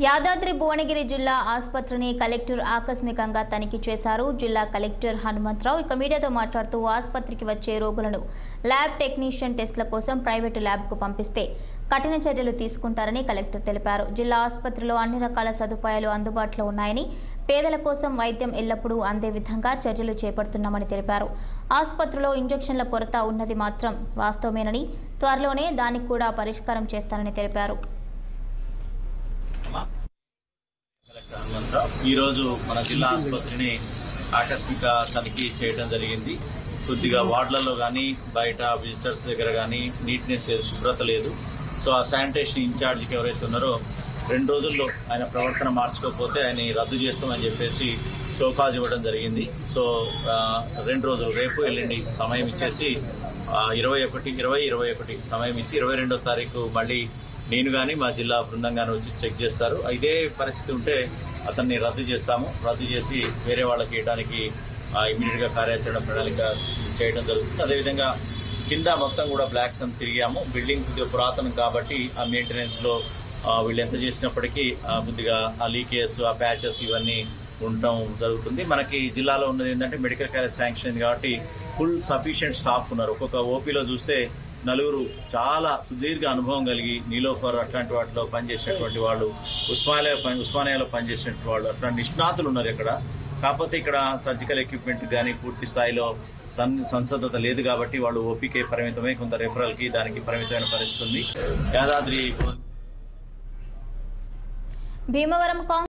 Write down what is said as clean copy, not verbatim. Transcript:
యాదాద్రి భువనగిరి జిల్లా ఆసుపత్రిని కలెక్టర్ ఆకస్మికంగా తనిఖీ చేశారు. జిల్లా కలెక్టర్ హనుమంతరావు మీడియాతో మాట్లాడుతూ ఆసుపత్రికి వచ్చే రోగులను ల్యాబ్ టెక్నీషియన్ టెస్టుల కోసం ప్రైవేటు ల్యాబ్కు పంపిస్తే కఠిన చర్యలు తీసుకుంటారని కలెక్టర్ తెలిపారు. జిల్లా ఆసుపత్రిలో అన్ని రకాల సదుపాయాలు అందుబాటులో ఉన్నాయని, పేదల కోసం వైద్యం ఎల్లప్పుడూ అందే విధంగా చర్యలు చేపడుతున్నామని తెలిపారు. ఆసుపత్రిలో ఇంజెక్షన్ల కొరత ఉన్నది మాత్రం వాస్తవమేనని, త్వరలోనే దానికి కూడా పరిష్కారం చేస్తానని తెలిపారు. ఈ రోజు మన జిల్లా ఆసుపత్రిని ఆకస్మిక తనిఖీ చేయడం జరిగింది. కొద్దిగా వార్డులలో కానీ బయట విజిటర్స్ దగ్గర కానీ నీట్నెస్ లేదు, శుభ్రత లేదు. సో ఆ శానిటేషన్ ఇన్ఛార్జికి ఎవరైతే ఉన్నారో 2 రోజుల్లో ఆయన ప్రవర్తన మార్చుకోకపోతే ఆయన రద్దు చేస్తామని చెప్పేసి షోకాజ్ ఇవ్వడం జరిగింది. సో 2 రోజులు రేపు ఎల్లుండి సమయం ఇచ్చేసి 21 సమయం ఇచ్చి 22వ తారీఖు మళ్ళీ నేను కానీ మా జిల్లా బృందం కానీ వచ్చి చెక్ చేస్తారు. ఇదే పరిస్థితి ఉంటే అతన్ని రద్దు చేస్తాము. రద్దు చేసి వేరే వాళ్ళకి ఇవ్వడానికి ఇమీడియట్గా కార్యాచరణ ప్రణాళిక చేయడం జరుగుతుంది. అదేవిధంగా కింద మొత్తం కూడా బ్లాక్స్ అని తిరిగాము. బిల్డింగ్ కొద్దిగా పురాతనం కాబట్టి ఆ మెయింటెనెన్స్లో వీళ్ళు ఎంత చేసినప్పటికీ కొద్దిగా ఆ లీకేజెస్, ఆ ప్యాచెస్ ఇవన్నీ ఉండటం జరుగుతుంది. మనకి జిల్లాలో ఉన్నది ఏంటంటే మెడికల్ కాలేజ్ శాంక్షన్ అయింది కాబట్టి ఫుల్ సఫిషియెంట్ స్టాఫ్ ఉన్నారు. ఒక్కొక్క ఓపీలో చూస్తే 4 చాలా సుదీర్ఘ అనుభవం కలిగి నీలోఫర్ అట్లాంటి వాటిలో పనిచేసినటువంటి వాళ్ళు, ఉస్మానియాలో పనిచేసినటువంటి వాళ్ళు అట్లా నిష్ణాతులు ఉన్నారు ఇక్కడ. కాకపోతే ఇక్కడ సర్జికల్ ఎక్విప్మెంట్ కానీ పూర్తి స్థాయిలో సంసద్ధత లేదు కాబట్టి వాళ్ళు ఓపీకే పరిమితమై కొంత రెఫరల్కి దానికి పరిమితమైన పరిస్థితి ఉంది. యాదాద్రి భీమవరం